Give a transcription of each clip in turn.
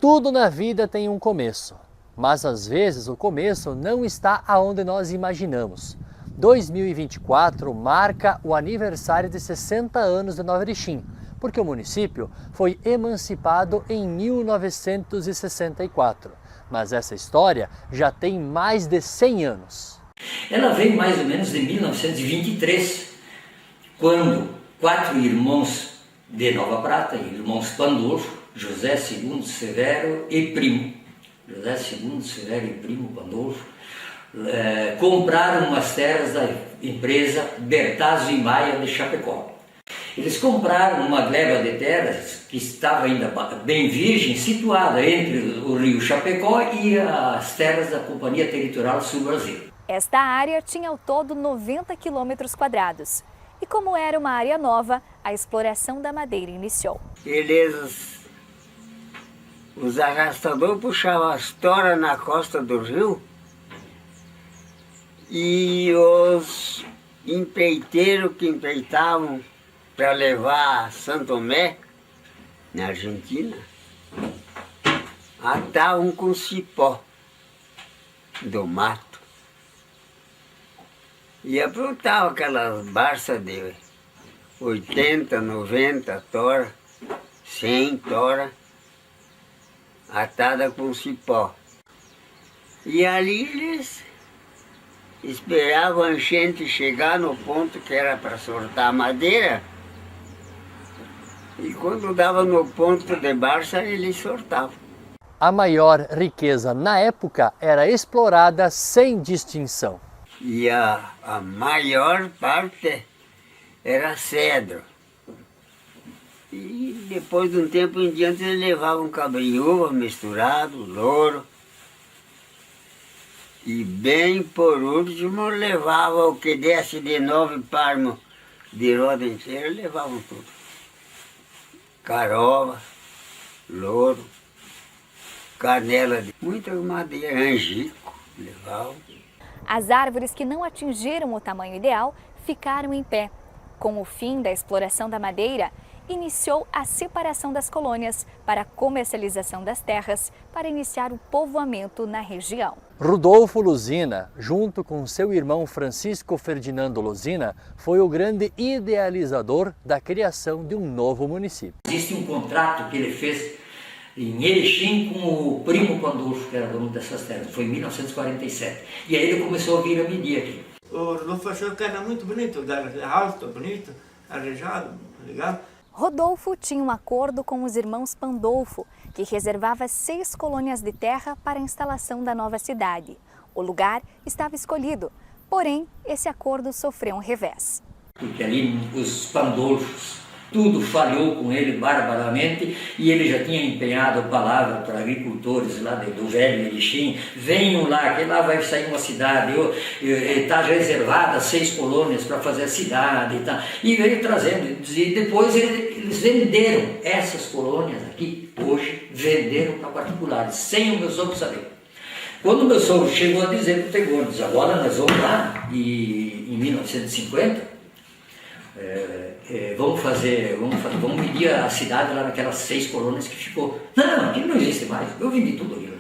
Tudo na vida tem um começo, mas às vezes o começo não está aonde nós imaginamos. 2024 marca o aniversário de 60 anos de Nova Erechim, porque o município foi emancipado em 1964. Mas essa história já tem mais de 100 anos. Ela veio mais ou menos de 1923, quando 4 irmãos de Nova Prata, irmãos Pandolfo, José II Severo e Primo, José II Severo e Primo Pandolfo, compraram umas terras da empresa Bertazzo e Maia de Chapecó. Eles compraram uma gleba de terras que estava ainda bem virgem, situada entre o rio Chapecó e as terras da Companhia Territorial Sul Brasil. Esta área tinha ao todo 90 quilômetros quadrados. E como era uma área nova, a exploração da madeira iniciou. Os arrastadores puxavam as toras na costa do rio e os empreiteiros que empreitavam para levar a Santo Tomé, na Argentina, atavam com cipó do mato e aprontavam aquelas barças de 80, 90 toras, 100 toras, atada com cipó. E ali eles esperavam a enchente chegar no ponto que era para soltar a madeira. E quando dava no ponto de barça, eles sortavam. A maior riqueza na época era explorada sem distinção. E a maior parte era cedro. E depois de um tempo em diante eles levavam cabriúva misturado, louro. E bem por último levava o que desse de 9 palmos de roda inteira, levavam tudo. Caroba, louro, canela, muita madeira, angico, levavam. As árvores que não atingiram o tamanho ideal ficaram em pé. Com o fim da exploração da madeira, iniciou a separação das colônias para a comercialização das terras para iniciar o povoamento na região. Rudolfo Luzina, junto com seu irmão Francisco Ferdinando Luzina, foi o grande idealizador da criação de um novo município. Existe um contrato que ele fez em Erechim com o Primo Pandolfo, que era dono dessas terras, foi em 1947. E aí ele começou a vir a medir aqui. O Rodolfo achou que era muito bonito, lugar alto, bonito, arejado, legal. Rodolfo tinha um acordo com os irmãos Pandolfo, que reservava 6 colônias de terra para a instalação da nova cidade. O lugar estava escolhido, porém, esse acordo sofreu um revés. Porque ali os Pandolfos, tudo falhou com ele barbaramente e ele já tinha empenhado a palavra para agricultores lá do velho Erechim, venham lá, que lá vai sair uma cidade, está reservada 6 colônias para fazer a cidade e veio trazendo, e depois eles venderam essas colônias aqui, hoje, venderam para particulares, sem o meu sogro saber. Quando o meu sogro chegou a dizer para o Tegor, diz, agora nós vamos lá, e em 1950, vamos medir a cidade lá naquelas 6 colônias que ficou. Não, aquilo não existe mais, eu vendi tudo aquilo.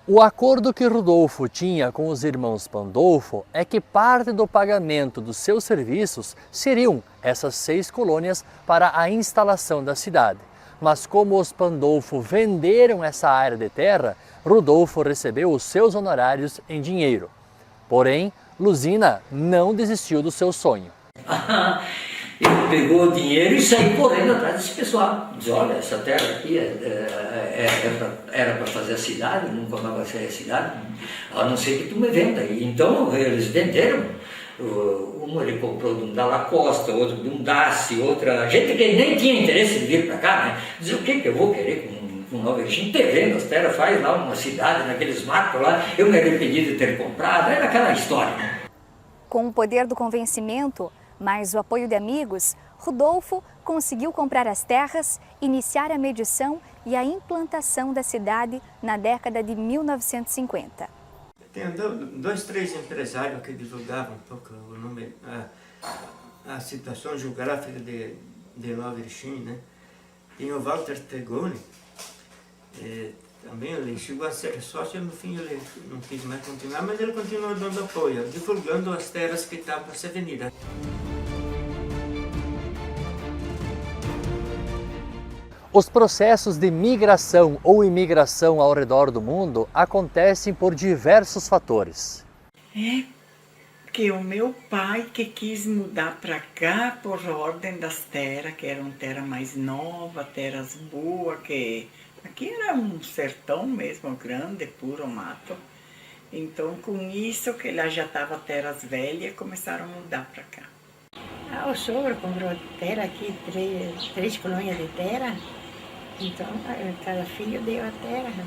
O acordo que Rudolfo tinha com os irmãos Pandolfo é que parte do pagamento dos seus serviços seriam essas 6 colônias para a instalação da cidade. Mas como os Pandolfo venderam essa área de terra, Rudolfo recebeu os seus honorários em dinheiro. Porém, Luzina não desistiu do seu sonho. Ele pegou o dinheiro e saiu correndo atrás desse pessoal. Diz, olha, essa terra aqui era para fazer a cidade, nunca mais vai ser a cidade, a não ser que tu me venda. E então eles venderam. Um ele comprou de um Dalla Costa, outro de um Daci, outra gente que nem tinha interesse de vir para cá, né? Diz, o que eu vou querer com Nova Erechim? Ter vendo as terras, faz lá uma cidade naqueles matos lá, eu me arrependi de ter comprado, era aquela história, né? Com o poder do convencimento, mais o apoio de amigos, Rudolfo conseguiu comprar as terras, iniciar a medição e a implantação da cidade na década de 1950. Tem 2, 3 empresários que divulgavam um pouco o nome, a situação geográfica de Nova Erechim, né? Tem o Walter Tegoni, Também ele chegou a ser sócio, no fim ele não quis mais continuar, mas ele continuou dando apoio, divulgando as terras que estavam para ser vendidas. Os processos de migração ou imigração ao redor do mundo acontecem por diversos fatores. Que o meu pai que quis mudar para cá por ordem das terras, que eram terras mais novas, terras boas, que aqui era um sertão mesmo, grande, puro mato. Então, com isso, que lá já estava terras velhas, começaram a mudar para cá. O sogro comprou terra aqui, três colônias de terra. Então, cada filho deu a terra.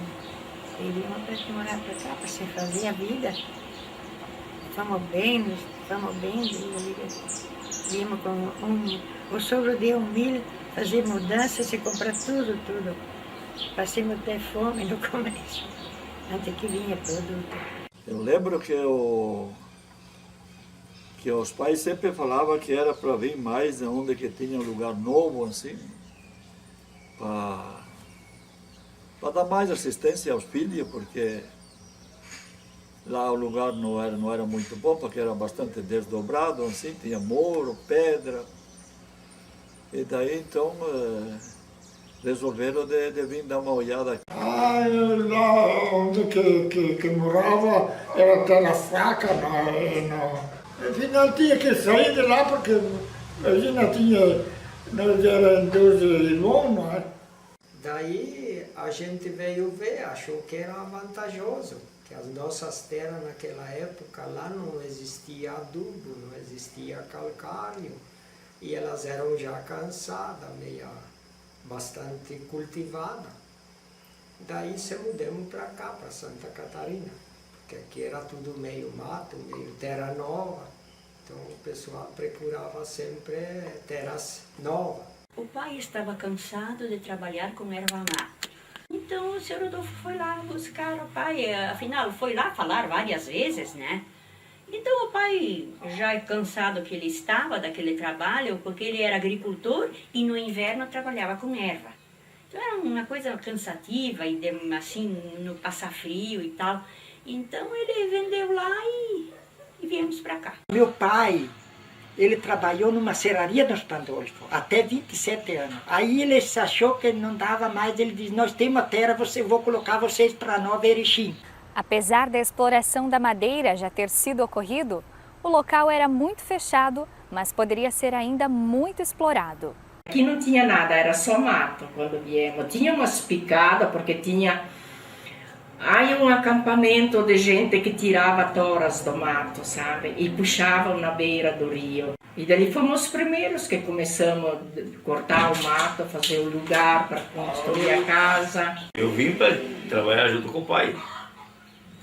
Iriam para morar para cá, para se fazer a vida. Fomos bem, vimos com o sogro deu 1.000, fazer mudança, se comprar tudo. Passamos até fome no começo, antes que vinha produto. Eu lembro que os pais sempre falavam que era para vir mais onde que tinha um lugar novo, assim, para dar mais assistência aos filhos, porque lá o lugar não era muito bom, porque era bastante desdobrado, assim, tinha muro, pedra. E daí então resolveram de vir dar uma olhada. Lá onde que morava era terra fraca, afinal tinha que sair de lá porque a gente nós éramos 12 irmãos, não é? Daí a gente veio ver, achou que era vantajoso, que as nossas terras naquela época lá não existia adubo, não existia calcário, e elas eram já cansadas, bastante cultivadas. Daí se mudamos para cá, para Santa Catarina, porque aqui era tudo meio mato, meio terra nova, então o pessoal procurava sempre terras novas. O pai estava cansado de trabalhar com erva mate. Então o senhor Rodolfo foi lá buscar o pai, afinal foi lá falar várias vezes, né? Então o pai, já cansado que ele estava daquele trabalho, porque ele era agricultor e no inverno trabalhava com erva. Então era uma coisa cansativa e assim, no passar frio e tal. Então ele vendeu lá e viemos para cá. Meu pai, ele trabalhou numa serraria dos Pandolfo, até 27 anos. Aí ele se achou que não dava mais, ele disse, nós temos a terra, vou colocar vocês para Nova Erechim. Apesar da exploração da madeira já ter sido ocorrido, o local era muito fechado, mas poderia ser ainda muito explorado. Aqui não tinha nada, era só mato quando viemos. Tinha umas picadas, porque tinha um acampamento de gente que tirava toras do mato, sabe? E puxavam na beira do rio. E daí fomos os primeiros que começamos a cortar o mato, fazer o lugar para construir a casa. Eu vim para trabalhar junto com o pai.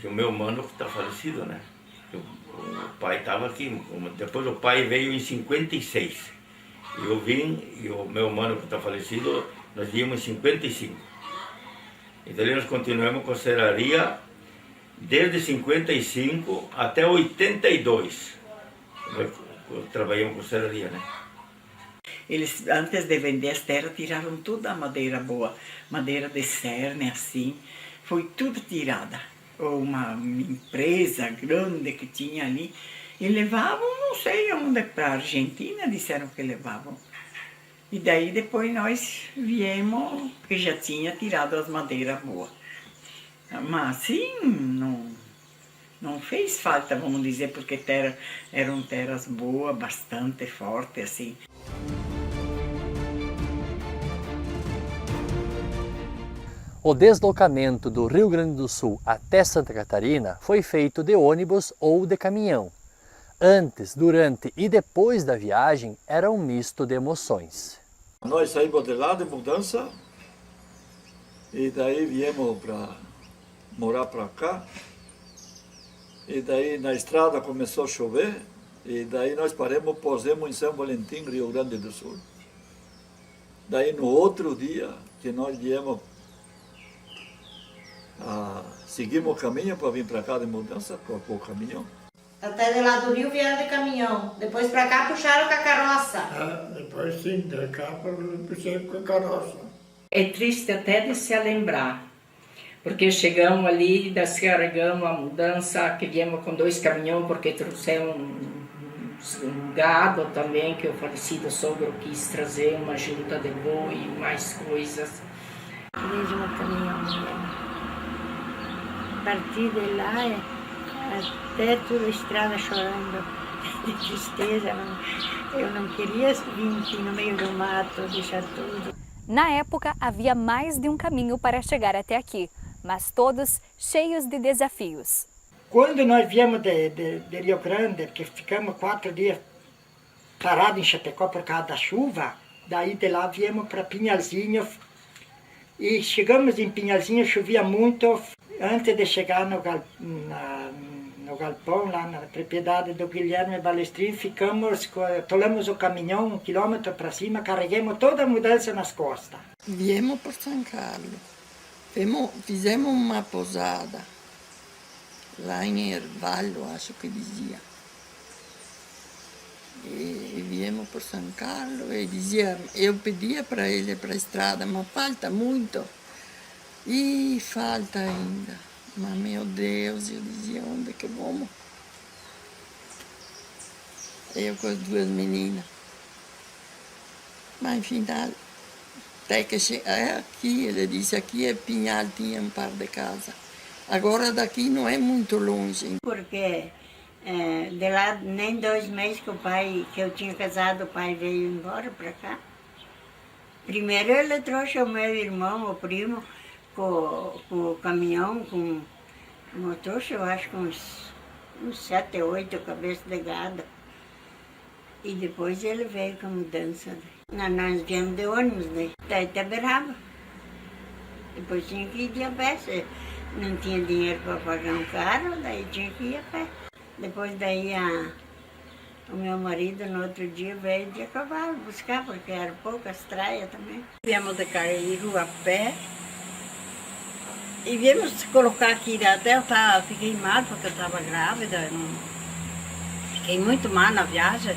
O meu mano que está falecido, né? O pai estava aqui, depois o pai veio em 56. Eu vim e o meu mano que está falecido, nós viemos em 55. Então nós continuamos com a serraria desde 55 até 82. Nós trabalhamos com serraria, né? Eles, antes de vender as terras, tiraram toda a madeira boa, madeira de cerne, assim, foi tudo tirada. Uma empresa grande que tinha ali, e levavam, não sei onde, para a Argentina, disseram que levavam. E daí depois nós viemos, porque já tinha tirado as madeiras boas. Mas assim, não fez falta, vamos dizer, porque eram terras boas, bastante fortes, assim. O deslocamento do Rio Grande do Sul até Santa Catarina foi feito de ônibus ou de caminhão. Antes, durante e depois da viagem era um misto de emoções. Nós saímos de lá de mudança e daí viemos para morar para cá. E daí na estrada começou a chover e daí nós pusemos em São Valentim, Rio Grande do Sul. Daí no outro dia que nós viemos, seguimos o caminho para vir para cá de mudança, com o caminhão. Até de lá do Rio vieram de caminhão, depois para cá puxaram com a carroça. Depois sim, de cá puxaram com a carroça. É triste até de se lembrar, Porque chegamos ali, descarregamos a mudança, que viemos com 2 caminhões, porque trouxemos um gado também, que o falecido sogro quis trazer uma junta de boi e mais coisas. Vejo um caminhão mesmo. A partir de lá, até toda a estrada chorando de tristeza. Eu não queria vir aqui no meio do mato, deixar tudo. Na época, havia mais de um caminho para chegar até aqui, mas todos cheios de desafios. Quando nós viemos de Rio Grande, que ficamos 4 dias parados em Chapecó por causa da chuva, daí de lá viemos para Pinhalzinho. E chegamos em Pinhalzinho, chovia muito. Antes de chegar no galpão, lá na propriedade do Guilherme Balestrin, tolamos o caminhão 1 quilômetro para cima, carregamos toda a mudança nas costas. Viemos por São Carlos, fizemos uma pousada, lá em Ervalho, acho que dizia. E viemos por São Carlos e dizia, eu pedia para ele para a estrada, mas falta muito. E falta ainda. Mas, meu Deus, eu dizia, onde que vamos? Eu com as 2 meninas. Mas, enfim, até que chegar aqui, ele disse, aqui é Pinhal, tinha um par de casas. Agora daqui não é muito longe. Porque de lá, nem 2 meses que eu tinha casado, o pai veio embora para cá. Primeiro ele trouxe o meu irmão, o primo, com o caminhão, com motor, eu acho que uns 7, 8 cabeças de gado. E depois ele veio com a mudança. Nós viemos de ônibus, da Itaberaba. Depois tinha que ir de a pé. Não tinha dinheiro para pagar um carro, daí tinha que ir a pé. Depois daí o meu marido no outro dia veio de cavalo buscar, porque era poucas traias também. Viemos de Caíro a pé. E viemos colocar aqui, até eu fiquei mal porque eu estava grávida, fiquei muito mal na viagem.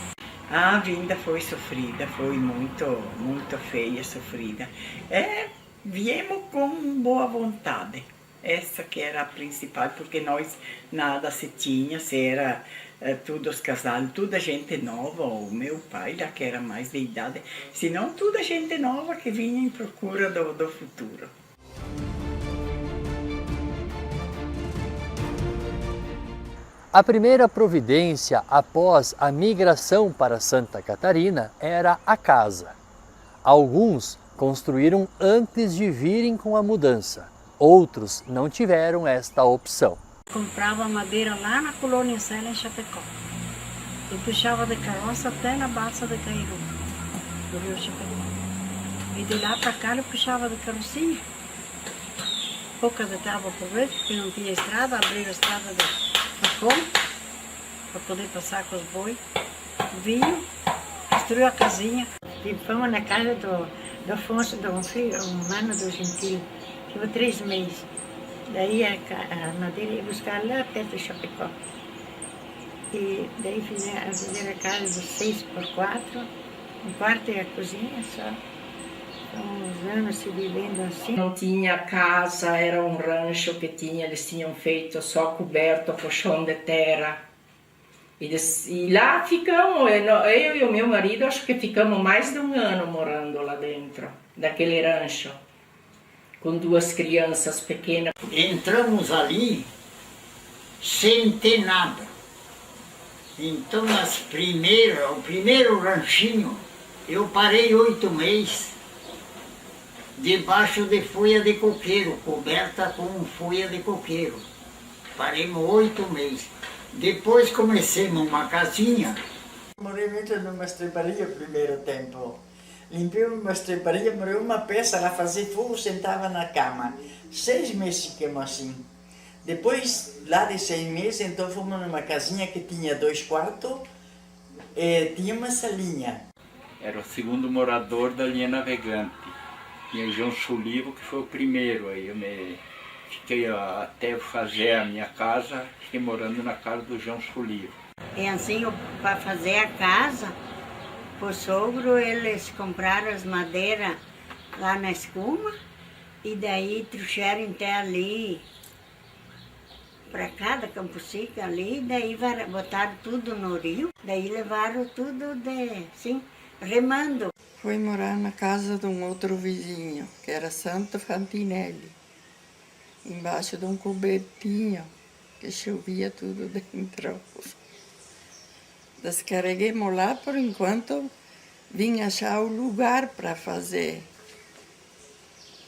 A vinda foi sofrida, foi muito, muito feia, sofrida. Viemos com boa vontade, essa que era a principal, porque nós nada se tinha, se era tudo os casais, toda gente nova, o meu pai já que era mais de idade, senão toda gente nova que vinha em procura do futuro. A primeira providência após a migração para Santa Catarina era a casa. Alguns construíram antes de virem com a mudança, outros não tiveram esta opção. Comprava madeira lá na Colônia Sela, em Chapecó. E puxava de carroça até na Baça de Cairu, do Rio Chapecó. E de lá para cá eu puxava de carrocinha. Pouca de tábua por vez, porque não tinha estrada, abriu a estrada de Facom, para poder passar com os bois. Vinha, construiu a casinha. E fomos na casa do Afonso, um mano do Gentil, que foi 3 meses. Daí a madeira ia buscar lá perto de Chapecó. E daí fizeram a casa dos 6x4, um quarto e a cozinha só. Uns anos se vivendo assim. Não tinha casa, era um rancho que eles tinham feito só coberto, colchão de terra. E lá ficamos, eu e o meu marido, acho que ficamos mais de 1 ano morando lá dentro, daquele rancho, com 2 crianças pequenas. Entramos ali sem ter nada. Então, o primeiro ranchinho, eu parei 8 meses. Debaixo de folha de coqueiro, coberta com folha de coqueiro. Paremos 8 meses. Depois comecemos uma casinha. Morei muito numa estreparia no primeiro tempo. Limpei uma estreparia, morei uma peça, lá fazia fogo, sentava na cama. 6 meses ficamos assim. Depois, lá de 6 meses, então fomos numa casinha que tinha 2 quartos e tinha uma salinha. Era o segundo morador da linha navegante. Tinha o João Sulivo, que foi o primeiro. Aí eu fiquei até fazer a minha casa, fiquei morando na casa do João Sulivo. E assim, para fazer a casa, o sogro, eles compraram as madeiras lá na Escuma E daí trouxeram até ali, para cada Campo Seco ali, daí botaram tudo no rio, daí levaram tudo assim, remando. Fui morar na casa de um outro vizinho, que era Santo Fantinelli, embaixo de um cobertinho, que chovia tudo dentro. Descarreguemos lá por enquanto vim achar o lugar para fazer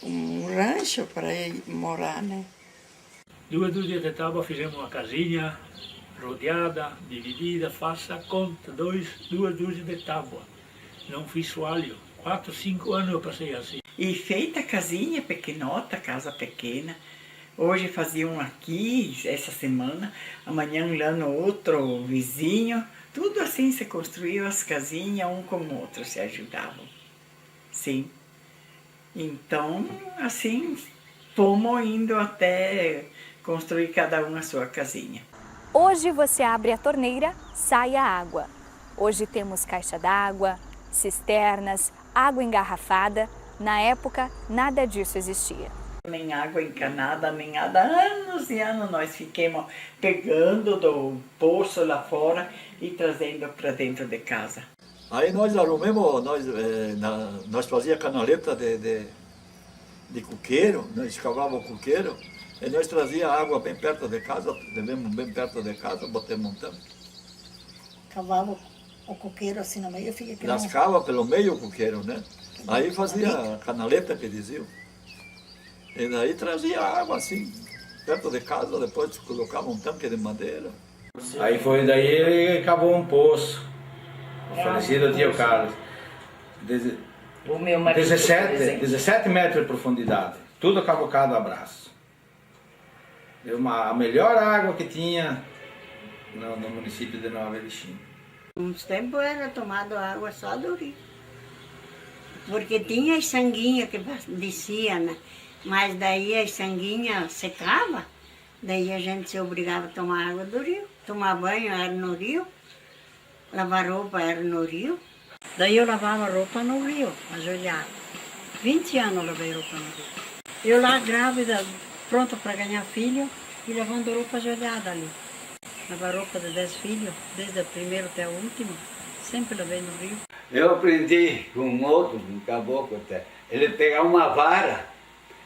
um rancho para ir morar, né? 2 dúzias de tábua, fizemos uma casinha rodeada, dividida, faça a conta, 2 dúzias de tábua. Não fiz soalho, 4, 5 anos eu passei assim. E feita a casinha pequenota, casa pequena. Hoje faziam aqui, essa semana, amanhã lá no outro vizinho. Tudo assim se construiu as casinhas, um com o outro se ajudavam. Sim. Então, assim, fomos indo até construir cada um a sua casinha. Hoje você abre a torneira, sai a água. Hoje temos caixa d'água, cisternas, água engarrafada. Na época, nada disso existia. Nem água encanada, nem nada. Anos e anos nós ficamos pegando do poço lá fora e trazendo para dentro de casa. Aí nós arrumamos, nós fazíamos canaleta de coqueiro, nós escavávamos o coqueiro e nós trazíamos água bem perto de casa, levamos bem perto de casa, botamos montando. Cavava o coqueiro assim no meio, fica aquele... Lascava pelo meio o coqueiro, né? Aí fazia canaleta, que diziam. E daí trazia água assim, perto de casa, depois colocava um tanque de madeira. Aí foi daí ele cavou um poço, o falecido tio Carlos. O meu marido, 17 metros de profundidade, tudo cavocado a braço. Deu a melhor água que tinha no município de Nova Erechim. Uns tempos era tomado água só do rio. Porque tinha as sanguinhas que desciam, né? Mas daí as sanguinhas secava, daí a gente se obrigava a tomar água do rio. Tomar banho era no rio, lavar roupa era no rio. Daí eu lavava roupa no rio, ajoelhada. 20 anos eu lavei roupa no rio. Eu lá grávida, pronta para ganhar filho e lavando roupa ajoelhada ali. Lavar roupa de 10 filhos, desde o primeiro até o último, sempre lavei no rio. Eu aprendi com um outro, um caboclo até, ele pegava uma vara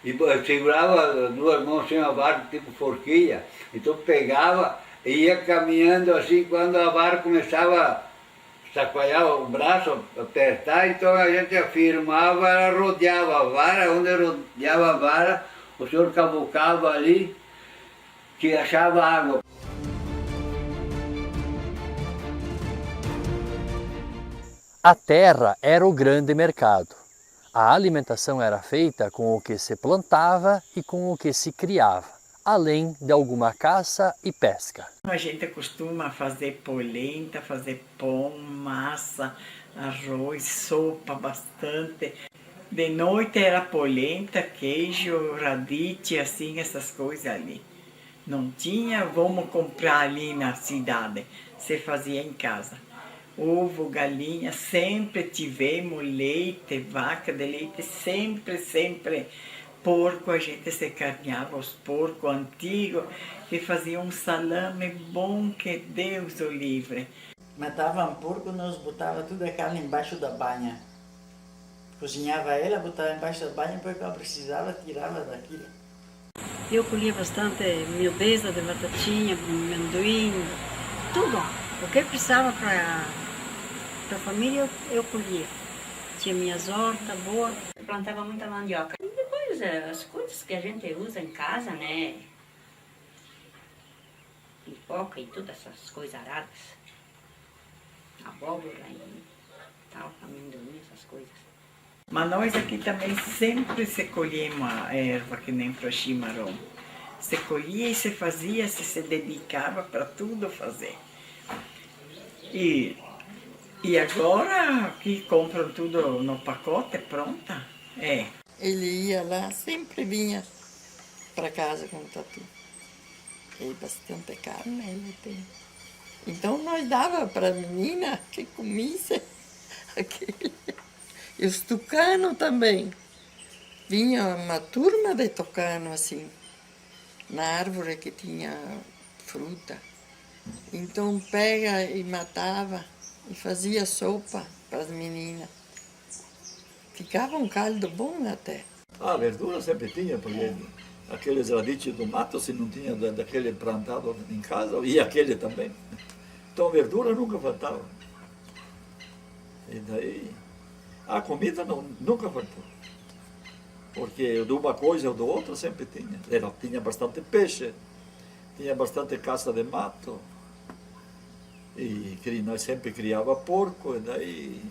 e segurava 2 mãos sem a vara, tipo forquilha. Então pegava e ia caminhando assim, quando a vara começava a chacoalhar o braço, apertar, então a gente afirmava, ela rodeava a vara, onde rodeava a vara, o senhor cavocava ali, que achava água. A terra era o grande mercado. A alimentação era feita com o que se plantava e com o que se criava, além de alguma caça e pesca. A gente costuma fazer polenta, fazer pão, massa, arroz, sopa bastante. De noite era polenta, queijo, radite, assim, essas coisas ali. Não tinha, vamos comprar ali na cidade, se fazia em casa. Ovo, galinha, sempre tivemos leite, vaca de leite, sempre. Porco, a gente se carneava os porcos antigos, que faziam um salame bom, que Deus o livre. Matavam porco, nós botava toda a carne embaixo da banha. Cozinhava ela, botava embaixo da banha, depois quando precisava, tirava daquilo. Eu colhia bastante miudeza de batatinha, amendoim, tudo. O que precisava para a família, eu colhia. Tinha minhas hortas boas. Eu plantava muita mandioca. E depois as coisas que a gente usa em casa, né? Pipoca e todas essas coisas aradas. Abóbora e tal, amendoim, essas coisas. Mas nós aqui também sempre se colhemos a erva, que nem para chimarrão. Se colhia e se fazia, se dedicava para tudo fazer. E agora que compram tudo no pacote, pronta? É. Ele ia lá, sempre vinha para casa com o tatu. E bastante carne ele tem. Então nós dava para a menina que comisse aquele. E os tucanos também. vinha uma turma de tucano assim, na árvore que tinha fruta. Então pega e matava e fazia sopa para as meninas. Ficava um caldo bom até. A verdura sempre tinha, porque aqueles radites do mato, se não tinha daquele plantado em casa, e aquele também. Então a verdura nunca faltava. E daí, a comida nunca faltou. Porque de uma coisa ou do outro sempre tinha. Tinha bastante peixe, tinha bastante caça de mato. E nós sempre criava porco, e daí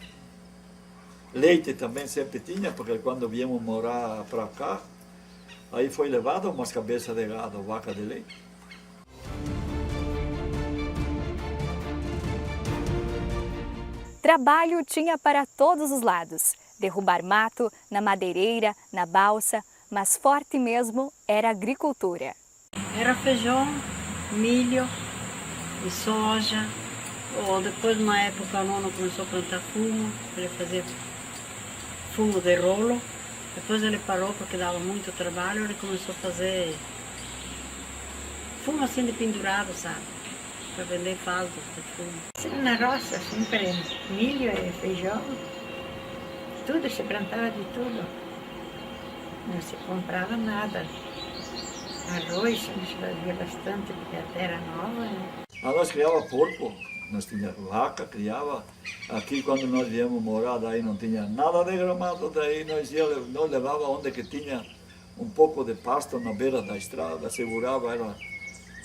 leite também sempre tinha, porque quando viemos morar para cá, aí foi levado umas cabeças de gado, vaca de leite. Trabalho tinha para todos os lados. Derrubar mato, na madeireira, na balsa, mas forte mesmo era a agricultura. Era feijão, milho e soja. Ou depois, na época, o nono começou a plantar fumo, ele fazia fumo de rolo. Depois ele parou porque dava muito trabalho, ele começou a fazer fumo assim de pendurado, sabe? Para vender faldos de fumo. Sim, na roça, sempre milho e feijão, tudo, se plantava de tudo. Não se comprava nada. Arroz se fazia bastante, porque a terra era nova, né? Nós criava porco. Nós tínhamos vaca, criava. Aqui, quando nós viemos morar, daí não tinha nada de gramado, daí nós levava onde que tinha um pouco de pasto na beira da estrada, segurava ela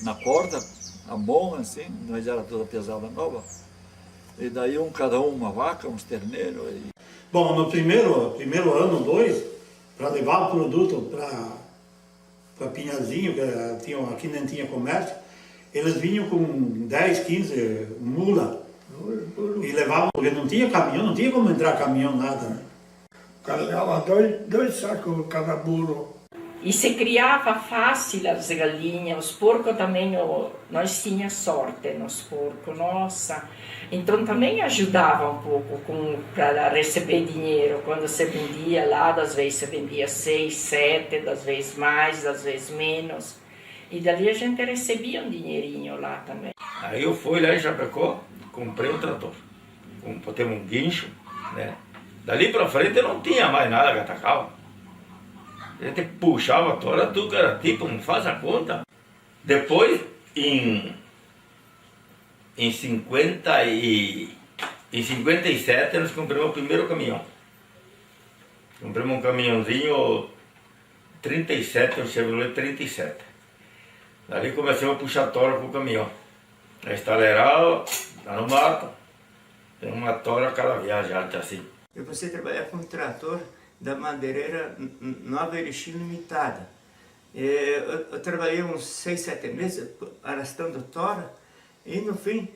na corda, a mão assim, nós era toda pesada nova. E daí cada um uma vaca, uns terneiros. Bom, no primeiro ano, 2, para levar o produto para Pinhazinho, que aqui nem tinha comércio, eles vinham com 10, 15 mula e levavam, porque não tinha caminhão, não tinha como entrar caminhão, nada, né? Carregava dois sacos cada burro. E se criava fácil as galinhas, os porcos também, nós tínhamos sorte nos porcos, nossa. Então também ajudava um pouco para receber dinheiro, quando se vendia lá, das vezes se vendia 6, 7, das vezes mais, das vezes menos. E dali a gente recebia um dinheirinho lá também. Aí eu fui lá em Chapecó, comprei um trator, botei um guincho, né? Dali pra frente não tinha mais nada que atacava. A gente puxava a tora, tudo era tipo, não faz a conta. Depois, em 57, nós compramos o primeiro caminhão. Compramos um caminhãozinho 37, um Chevrolet 37. Dali comecei a puxar tora com o caminhão. A estaleirava, tá no mato, tem uma tora a cada viagem, assim. Eu comecei a trabalhar com um trator da madeireira Nova Erechim Limitada. Eu trabalhei uns 6, 7 meses arrastando tora e no fim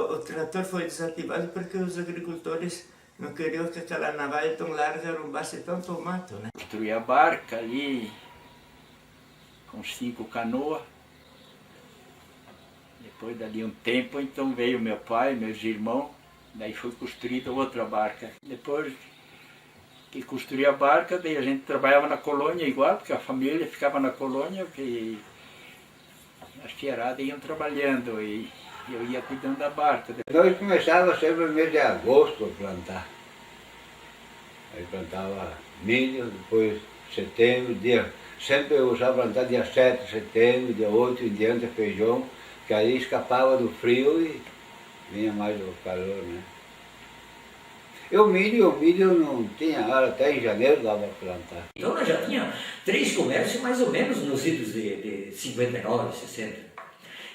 o trator foi desativado porque os agricultores não queriam que aquela navalha tão larga arrombasse tanto o mato, né? Construí a barca ali com 5 canoas. Depois dali um tempo, então veio meu pai, meus irmãos, daí foi construída outra barca. Depois que construí a barca, daí a gente trabalhava na colônia igual, porque a família ficava na colônia, porque as fieradas iam trabalhando e eu ia cuidando da barca. Nós começávamos sempre no mês de agosto a plantar. Aí plantava milho, depois setembro, sempre eu usava plantar dia 7 de setembro, dia 8 em diante feijão, que aí escapava do frio e vinha mais o calor, né? E o milho não tinha, até em janeiro dava para plantar. Então nós já tínhamos 3 comércios mais ou menos nos idos de 59, 60.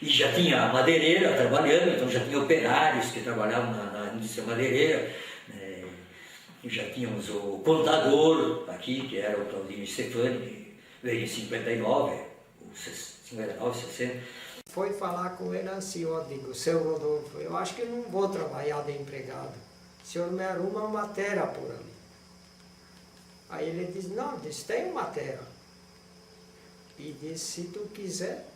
E já tinha a madeireira trabalhando, então já tinha operários que trabalhavam na indústria madeireira. Já tínhamos o contador aqui, que era o Claudinho Stefani, que veio em 59, 60. Foi falar com ele assim, ó, digo, seu Rodolfo, eu acho que não vou trabalhar de empregado. O senhor me arruma uma terra por ali. Aí ele diz, não, tem uma terra. E diz, se tu quiser,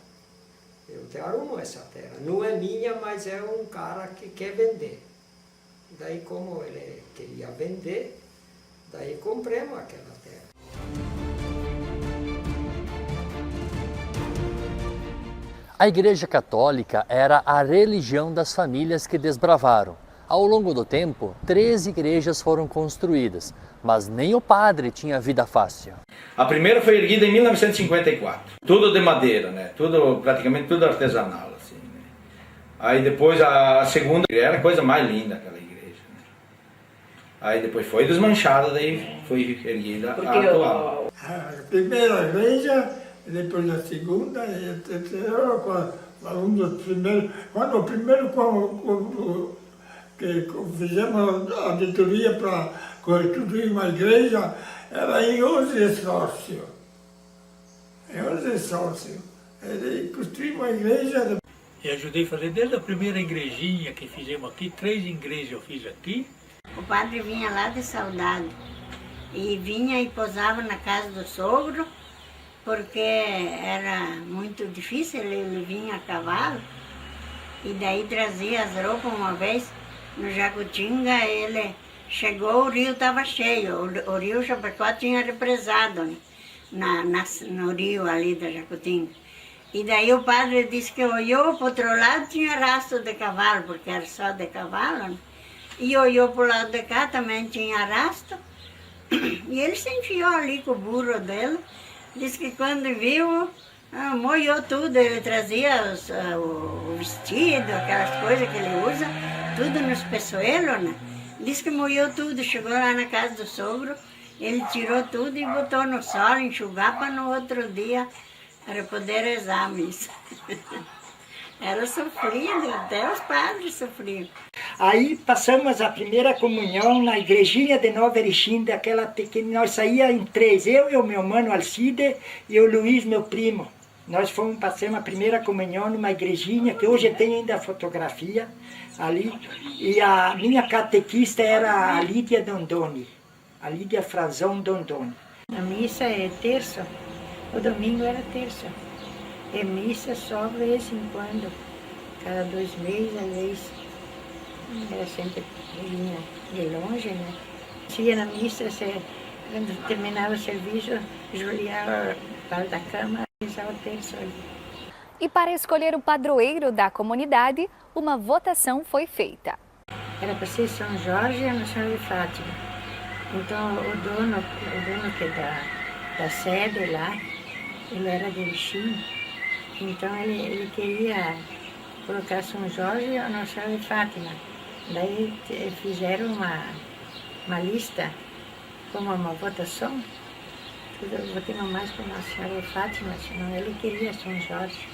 eu te arrumo essa terra. Não é minha, mas é um cara que quer vender. Daí como ele queria vender, daí compramos aquela terra. A Igreja Católica era a religião das famílias que desbravaram. Ao longo do tempo, 13 igrejas foram construídas, mas nem o padre tinha vida fácil. A primeira foi erguida em 1954, tudo de madeira, né? Praticamente tudo artesanal. Assim, né? Aí depois a segunda era a coisa mais linda, aquela igreja. Né? Aí depois foi desmanchada, daí foi erguida a atual. A primeira igreja, depois a segunda e a terceira, quando o primeiro que fizemos a auditoria para construir uma igreja, era em 11 sócios. Em 11 sócios. Construí uma igreja. E ajudei a fazer desde a primeira igrejinha que fizemos aqui, 3 igrejas eu fiz aqui. O padre vinha lá de Saudade e vinha e posava na casa do sogro, porque era muito difícil, ele vinha a cavalo e daí trazia as roupas uma vez. No Jacutinga, ele chegou, o rio estava cheio, o rio Chapecó tinha represado, né? No rio ali da Jacutinga. E daí o padre disse que olhou para o outro lado, tinha rastro de cavalo, porque era só de cavalo, né? E olhou para o lado de cá, também tinha rastro. E ele se enfiou ali com o burro dele. Disse que quando viu, molhou tudo. Ele trazia o vestido, aquelas coisas que ele usa, tudo nos peçoelos, né? Disse que molhou tudo. Chegou lá na casa do sogro, ele tirou tudo e botou no sol, enxugar para no outro dia para poder rezar a missa. Era sofrido, até os padres sofriam. Aí passamos a primeira comunhão na igrejinha de Nova Erechim, daquela pequena, nós saía em 3, eu e o meu mano Alcide e o Luiz, meu primo. Nós passamos a primeira comunhão numa igrejinha, que hoje tem ainda a fotografia ali, e a minha catequista era a Lídia Dondoni, a Lídia Frazão Dondoni. A missa é terça, o domingo era terça. E missa só de vez em quando, cada 2 meses, às vezes. Era sempre vinha de longe, né? Ia na missa, quando terminava o serviço, Juliava para da cama e rezava o terço ali. E para escolher o padroeiro da comunidade, uma votação foi feita. Era para ser São Jorge e a Nossa Senhora de Fátima. Então o dono que da sede lá, ele era de Erechim. Então ele queria colocar São Jorge e a Nossa Senhora de Fátima. Daí fizeram uma lista, como uma votação. Eu votei mais para Nossa Senhora de Fátima, senão ele queria São Jorge.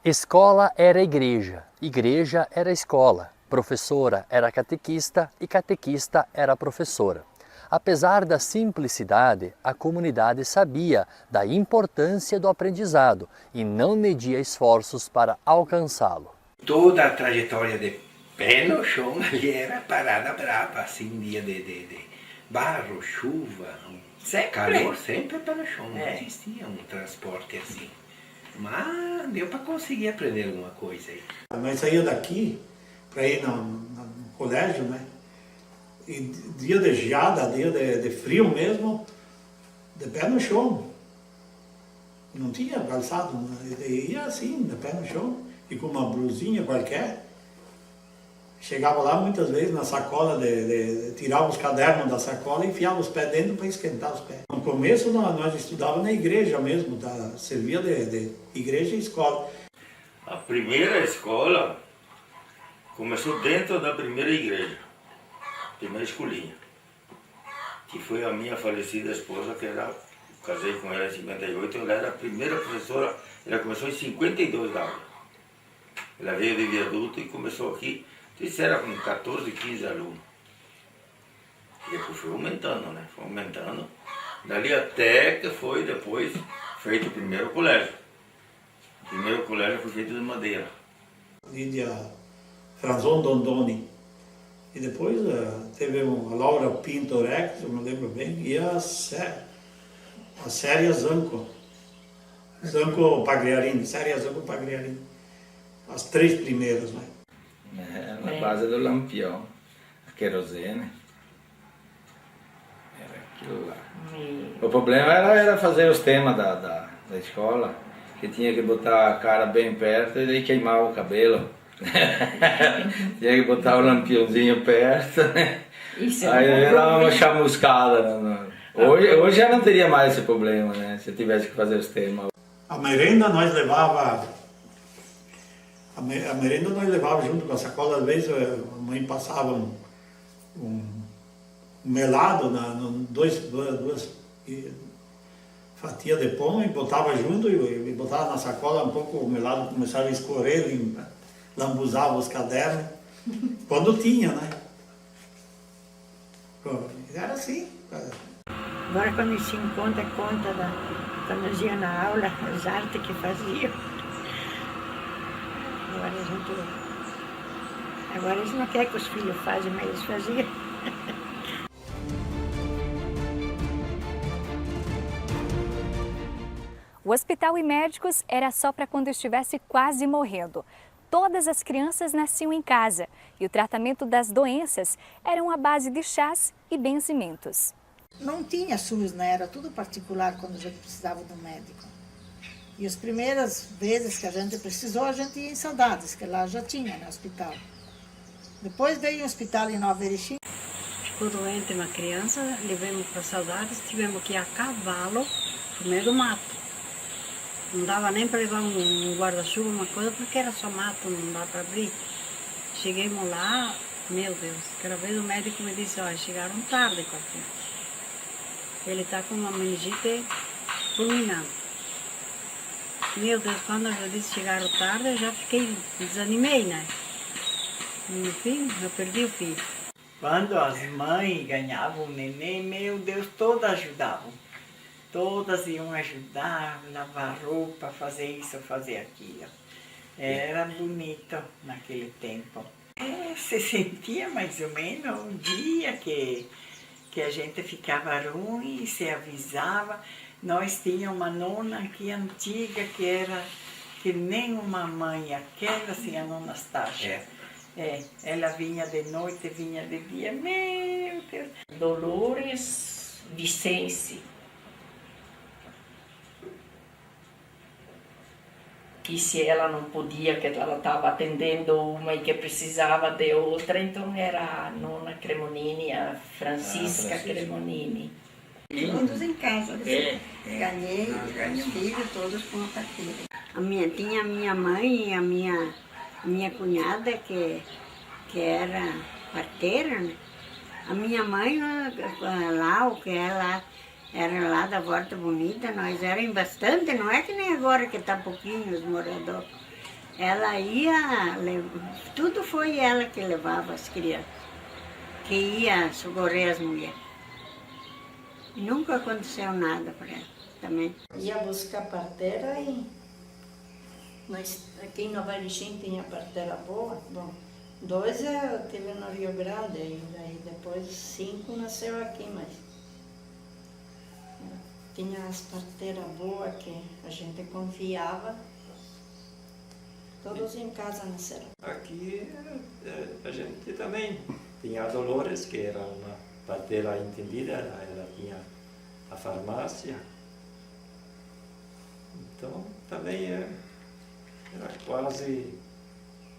Escola era igreja, igreja era escola, professora era catequista e catequista era professora. Apesar da simplicidade, a comunidade sabia da importância do aprendizado e não media esforços para alcançá-lo. Toda a trajetória de pé no chão ali era parada brava, assim, dia de barro, chuva, calor, sempre pé no chão, não existia um transporte assim. Mas deu para conseguir aprender alguma coisa aí. Nós saímos daqui para ir no colégio, né? E dia de geada, dia de frio mesmo, de pé no chão. Não tinha calçado, ia assim, de pé no chão, e com uma blusinha qualquer. Chegava lá muitas vezes na sacola, tirava os cadernos da sacola e enfiava os pés dentro para esquentar os pés. No começo nós estudávamos na igreja mesmo, servia de igreja e escola. A primeira escola começou dentro da primeira igreja, primeira escolinha, que foi a minha falecida esposa, que casei com ela em 58, ela era a primeira professora, ela começou em 52 da aula. Ela veio de Viaduto e começou aqui. Isso era com 14, 15 alunos. E depois foi aumentando, né? Foi aumentando. Dali até que foi depois feito o primeiro colégio. O primeiro colégio foi feito de madeira. Lídia Frazão Dondoni. E depois teve a Laura Pinto Rex, eu não lembro bem, e a Séria Zanco. Zanco Pagliarini, Séria Zanco Pagliarini. As 3 primeiras, né? Na base do lampião, a querosene. Aquilo lá. O problema era fazer os temas da escola, que tinha que botar a cara bem perto e daí queimar o cabelo. Tinha que botar o lampiãozinho perto, né? Aí era uma chamuscada. Hoje já não teria mais esse problema, né? Se eu tivesse que fazer os temas. A merenda nós levava. A merenda nós levava junto com a sacola. Às vezes a mãe passava um melado, duas fatias de pão e botava junto e botava na sacola um pouco, o melado começava a escorrer, lambuzava os cadernos, quando tinha, né? Era assim. Agora quando se encontra conta quando nós íamos na aula, as artes que faziam. Agora eles não querem que os filhos façam, mas eles faziam. O hospital e médicos era só para quando estivesse quase morrendo. Todas as crianças nasciam em casa e o tratamento das doenças era à base de chás e benzimentos. Não tinha SUS, né? Era tudo particular quando a gente precisava do médico. E as primeiras vezes que a gente precisou, a gente ia em Saudades, que lá já tinha, né, hospital. Depois veio um hospital em Nova Erechim. Ficou doente uma criança, levamos para Saudades, tivemos que ir a cavalo no meio do mato. Não dava nem para levar um guarda-chuva, uma coisa, porque era só mato, não dá para abrir. Cheguemos lá, meu Deus, aquela vez o médico me disse, olha, chegaram tarde com a criança. Ele está com uma meningite fulminante. Meu Deus, quando eu disse chegaram tarde, eu já desanimei, né? No fim, eu perdi o filho. Quando as mães ganhavam o neném, meu Deus, todas ajudavam. Todas iam ajudar, lavar roupa, fazer isso, fazer aquilo. Era bonito naquele tempo. Se sentia mais ou menos um dia que a gente ficava ruim, se avisava. Nós tínhamos uma nona aqui antiga que era que nem uma mãe, aquela assim, a nona Nastácia. Ela vinha de noite, vinha de dia, meu Deus. Dolores Vicente. Que se ela não podia, que ela estava atendendo uma e que precisava de outra, então era a nona Cremonini, a Francisca Cremonini. Todos em casa. Ganhei os filhos todos com a partilha. Tinha a minha mãe e a minha cunhada que era parteira, né? A minha mãe lá, o que ela era lá da Volta Bonita, nós éramos bastante, não é que nem agora que está pouquinho os moradores. Ela ia, tudo foi ela que levava as crianças, que ia socorrer as mulheres. Nunca aconteceu nada para ela também. Ia buscar parteira e aqui em Nova Erechim tinha parteira boa. Bom, 2 eu tive no Rio Grande ainda, e depois 5 nasceu aqui, mas tinha as parteiras boas que a gente confiava. Todos em casa nasceram. Aqui a gente também tinha a Dolores, que era uma parteira entendida, ela tinha a farmácia. Então também era quase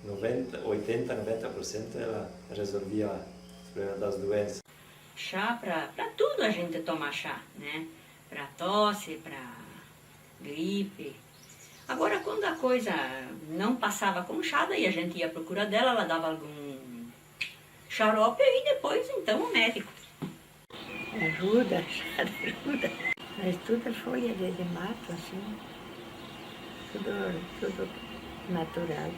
80-90% ela resolvia os problemas das doenças. Chá, para tudo a gente toma chá, né? Para tosse, para gripe. Agora, quando a coisa não passava com chá, daí a gente ia à procura dela, ela dava algum xarope e depois, então, o médico. Ajuda, ajuda. Mas tudo folha de mato, assim. Tudo natural.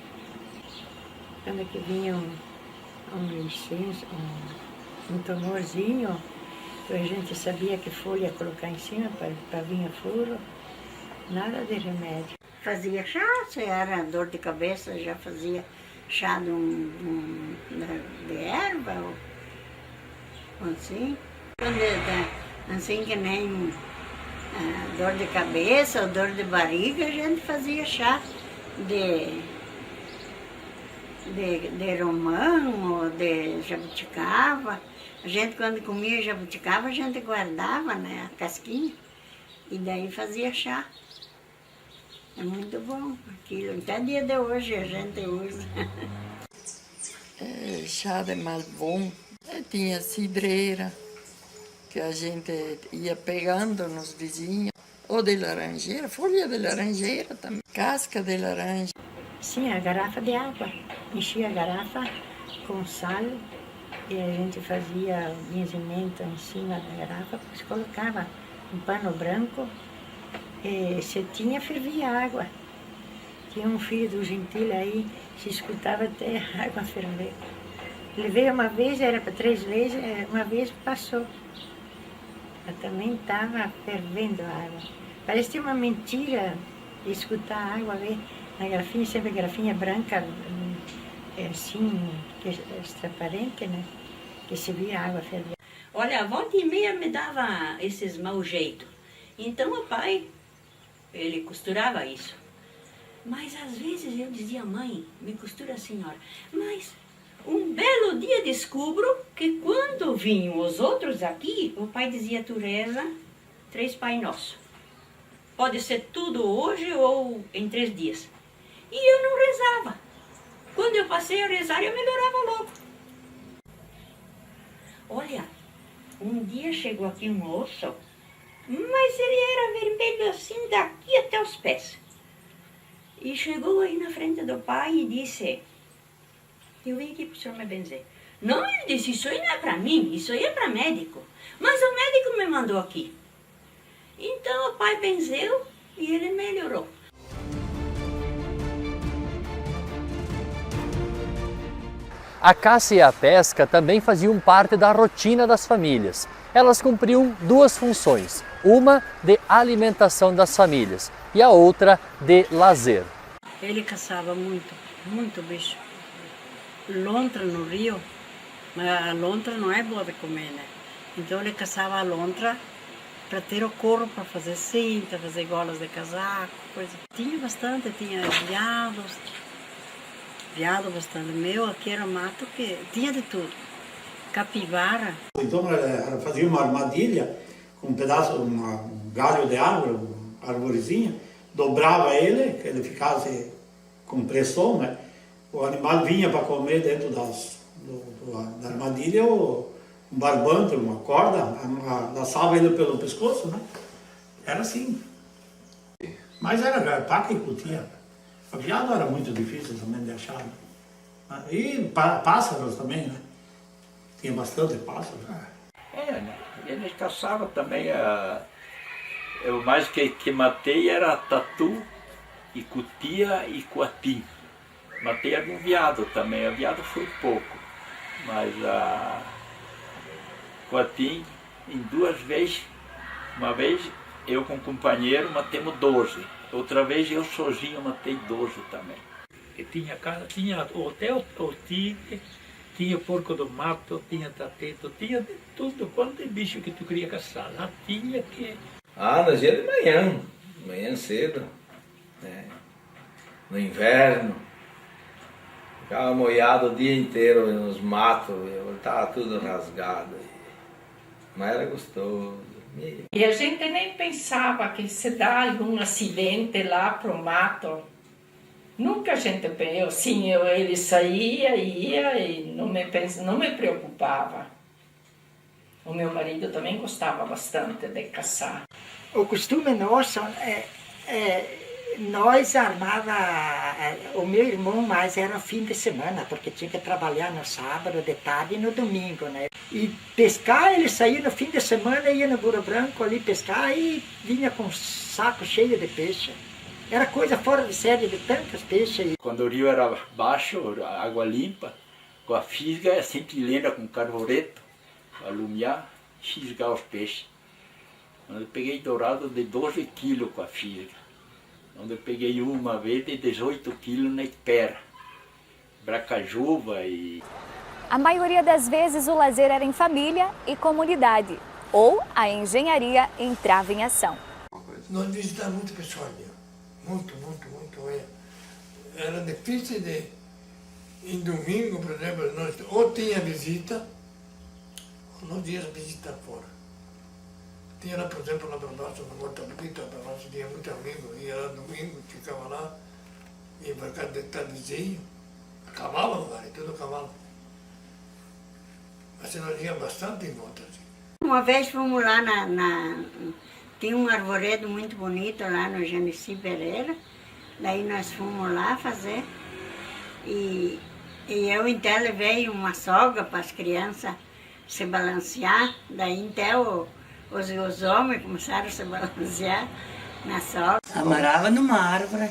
Quando que vinha um licença, um tumorzinho, a gente sabia que folha colocar em cima para vir furo, nada de remédio. Fazia chá, se era dor de cabeça, já fazia chá de erva, ou assim. Quando assim que nem dor de cabeça ou dor de barriga, a gente fazia chá de romã ou de jabuticaba. A gente quando comia jabuticaba, a gente guardava, né, a casquinha e daí fazia chá. É muito bom aquilo. Até dia de hoje a gente usa. Chá de malbon. Tinha cidreira, que a gente ia pegando nos vizinhos. Ou de laranjeira, folha de laranjeira também, casca de laranja. Sim, a garrafa de água. Enchia a garrafa com sal e a gente fazia o benzimento em cima da garrafa, depois colocava um pano branco e se tinha, fervia água. Tinha um filho do Gentil aí, se escutava até a água ferver. Ele veio uma vez, era para 3 vezes, uma vez passou. Eu também estava fervendo a água. Parecia uma mentira escutar a água, ver na garrafinha, sempre garrafinha branca, assim, transparente, né? Que se via a água ferver. Olha, a volta e meia me dava esses mau jeito. Então o pai, ele costurava isso. Mas às vezes eu dizia, mãe, me costura a senhora. Mas um belo dia descubro que quando vinham os outros aqui, o pai dizia, tu reza 3 Pai Nosso. Pode ser tudo hoje ou em 3 dias. E eu não rezava. Quando eu passei a rezar, eu melhorava logo. Olha, um dia chegou aqui um moço, mas ele era vermelho assim daqui até os pés. E chegou aí na frente do pai e disse, eu vim aqui para o senhor me benzer. Não, ele disse, isso aí não é para mim, isso aí é para médico. Mas o médico me mandou aqui. Então o pai benzeu e ele melhorou. A caça e a pesca também faziam parte da rotina das famílias. Elas cumpriam 2 funções, uma de alimentação das famílias e a outra de lazer. Ele caçava muito, muito bicho. Lontra no rio, mas a lontra não é boa de comer, né? Então ele caçava a lontra para ter o couro para fazer cinta, fazer golas de casaco, coisa. Tinha bastante, tinha veado bastante. Meu, aqui era mato que tinha de tudo. Capivara. Então ela fazia uma armadilha com um pedaço, um galho de árvore, uma arvorezinha, dobrava ele, que ele ficasse com pressão, né? O animal vinha para comer dentro da armadilha, um barbante, uma corda, laçava ele pelo pescoço, né? Era assim. Mas era paca e cutia. O veado era muito difícil também de achar. Né? E pássaros também, né? Tinha bastante pássaros. Né? Ele caçava também. O mais que matei era tatu, e cutia e coatim. Matei algum veado também, o veado foi pouco. Mas a coatim, em 2 vezes, uma vez eu com um companheiro matemos 12. Outra vez eu sozinho matei 12 também. E tinha até o tigre, tinha porco do mato, tinha tateto, tinha de tudo, quanto é bicho que tu queria caçar. Lá tinha que... Nós ia de manhã cedo, né? No inverno. Ficava molhado o dia inteiro nos matos, estava tudo rasgado. Mas era gostoso. E a gente nem pensava que se dá algum acidente lá pro mato. Nunca a gente pensou, sim, ele saía, ia e não me preocupava. O meu marido também gostava bastante de caçar. O costume nosso nós armava, o meu irmão mais era fim de semana, porque tinha que trabalhar no sábado, de tarde e no domingo, né? E pescar, ele saía no fim de semana, ia no Burro Branco ali pescar e vinha com um saco cheio de peixe. Era coisa fora de série de tantos peixes. Quando o rio era baixo, água limpa, com a fisga, sempre lenda com carbureto, para alumiar, fisgar os peixes. Eu peguei dourado de 12 quilos com a fisga. Onde eu peguei uma vez de 18 quilos na espera, bracajuba e... A maioria das vezes o lazer era em família e comunidade, ou a engenharia entrava em ação. Nós visitávamos muito pessoal ali, muito. Era difícil em domingo, por exemplo, nós ou tinha visita, nos dias visitar fora. Tinha lá, por exemplo, lá para baixo, na Volta Bonita, para baixo, tinha muito amigo, ia lá domingo, ficava lá, ia para casa de tardezinho, a cavalo, vai, tudo a cavalo. Assim, nós íamos bastante em volta. Assim. Uma vez fomos lá tinha um arvoredo muito bonito lá no Genesi Pereira, daí nós fomos lá fazer, e eu então levei uma soga para as crianças se balancear, daí então os homens começaram a se balancear na soga. Amarrava numa árvore,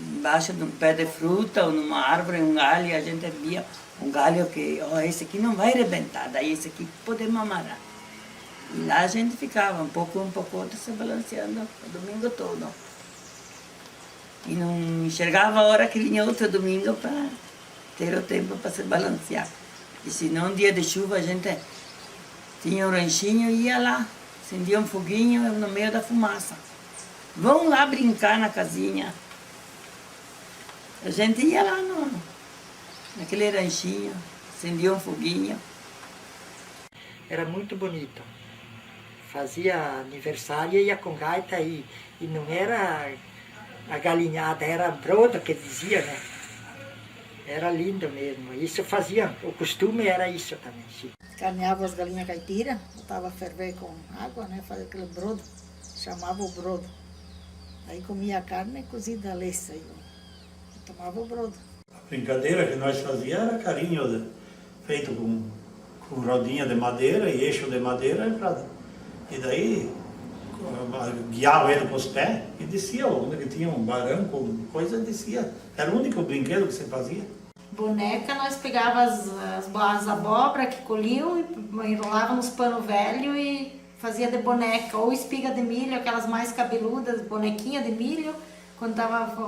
embaixo de um pé de fruta ou numa árvore, um galho, a gente via um galho que, esse aqui não vai arrebentar, daí esse aqui podemos amarrar. E lá a gente ficava um pouco, outro, se balanceando o domingo todo. E não enxergava a hora que vinha outro domingo para ter o tempo para se balancear. E se não, dia de chuva, a gente tinha um ranchinho e ia lá, acendia um foguinho no meio da fumaça. Vão lá brincar na casinha. A gente ia lá naquele ranchinho, acendia um foguinho. Era muito bonito. Fazia aniversário e ia com gaita e não era a galinhada, era a broda que dizia, né? Era lindo mesmo. Isso fazia, o costume era isso também. Sim. Carneava as galinhas caipiras, botava a ferver com água, né? Fazia aquele brodo, chamava o brodo. Aí comia a carne cozida a leça e tomava o brodo. A brincadeira que nós fazíamos era carinho feito com rodinha de madeira e eixo de madeira. E daí guiava ele com os pés e descia, onde que tinha um barranco, coisa, descia. Era o único brinquedo que você fazia. Boneca, nós pegávamos as abóbora que colhiam e enrolava nos pano velho e fazia de boneca, ou espiga de milho, aquelas mais cabeludas, bonequinha de milho. Quando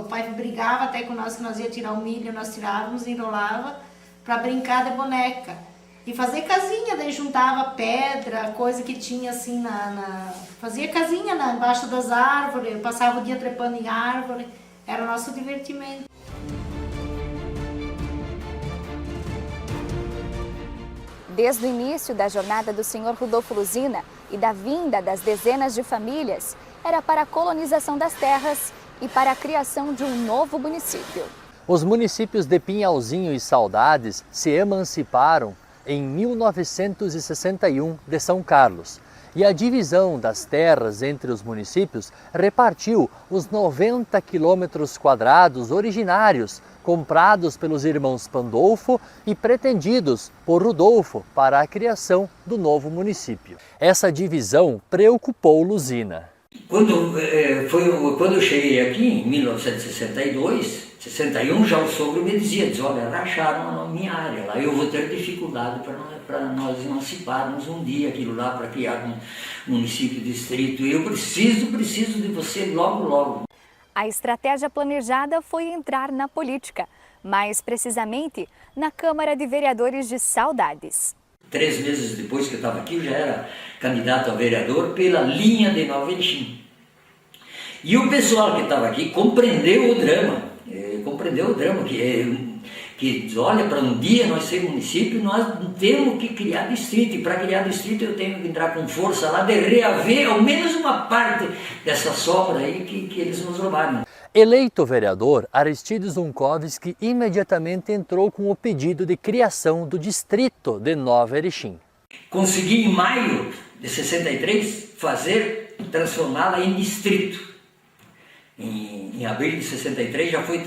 o pai brigava até com nós que nós ia tirar o milho, nós tirávamos e enrolava para brincar de boneca. E fazer casinha, daí juntava pedra, coisa que tinha assim fazia casinha embaixo das árvores, passava o dia trepando em árvore, era o nosso divertimento. Desde o início da jornada do Sr. Rudolfo Luzina e da vinda das dezenas de famílias, era para a colonização das terras e para a criação de um novo município. Os municípios de Pinhalzinho e Saudades se emanciparam em 1961 de São Carlos, e a divisão das terras entre os municípios repartiu os 90 quilômetros quadrados originários comprados pelos irmãos Pandolfo e pretendidos por Rudolfo para a criação do novo município. Essa divisão preocupou Luzina. Quando eu cheguei aqui, em 1962, 61, já o sogro me dizia, olha, racharam a minha área lá, eu vou ter dificuldade para nós emanciparmos um dia aquilo lá, para criar um município, distrito, e eu preciso de você logo, logo. A estratégia planejada foi entrar na política, mais precisamente na Câmara de Vereadores de Saudades. 3 meses depois que eu estava aqui, eu já era candidato a vereador pela linha de Nova Erechim. E o pessoal que estava aqui compreendeu o drama, que olha, para um dia nós ser município, nós temos que criar distrito, e para criar distrito eu tenho que entrar com força lá, de reaver ao menos uma parte dessa sobra aí que eles nos roubaram. Eleito vereador, Aristides Unkovski imediatamente entrou com o pedido de criação do distrito de Nova Erechim. Consegui em maio de 63 transformá-la em distrito. Em abril de 63 já foi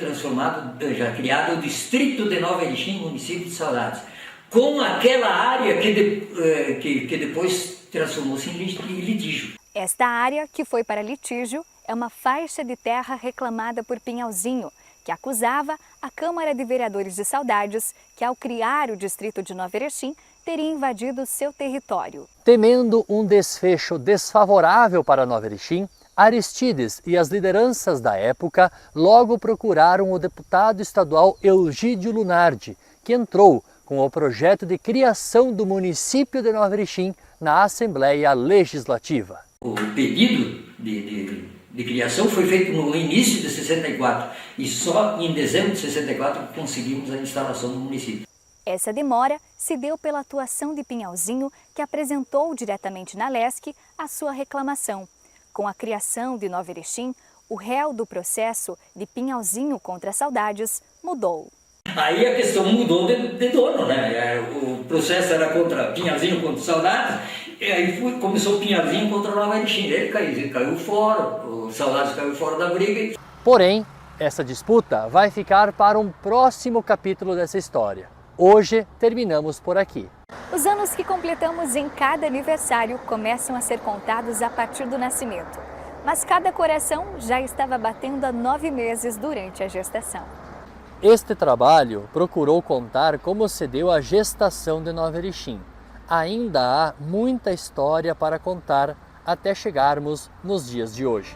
criado o distrito de Nova Erechim, município de Saudades, com aquela área que depois transformou-se em litígio. Esta área, que foi para litígio, é uma faixa de terra reclamada por Pinhalzinho, que acusava a Câmara de Vereadores de Saudades que, ao criar o distrito de Nova Erechim, teria invadido seu território. Temendo um desfecho desfavorável para Nova Erechim, Aristides e as lideranças da época logo procuraram o deputado estadual Eugídio Lunardi, que entrou com o projeto de criação do município de Nova Erechim na Assembleia Legislativa. O pedido de criação foi feito no início de 64 e só em dezembro de 64 conseguimos a instalação do município. Essa demora se deu pela atuação de Pinhalzinho, que apresentou diretamente na LESC a sua reclamação. Com a criação de Nova Erechim, o réu do processo de Pinhalzinho contra Saudades mudou. Aí a questão mudou de dono, né? O processo era contra Pinhalzinho contra Saudades, e aí começou Pinhalzinho contra Nova Erechim. Ele caiu fora, o Saudades caiu fora da briga. Porém, essa disputa vai ficar para um próximo capítulo dessa história. Hoje terminamos por aqui. Os anos que completamos em cada aniversário começam a ser contados a partir do nascimento. Mas cada coração já estava batendo há 9 meses durante a gestação. Este trabalho procurou contar como se deu a gestação de Nova Erechim. Ainda há muita história para contar até chegarmos nos dias de hoje.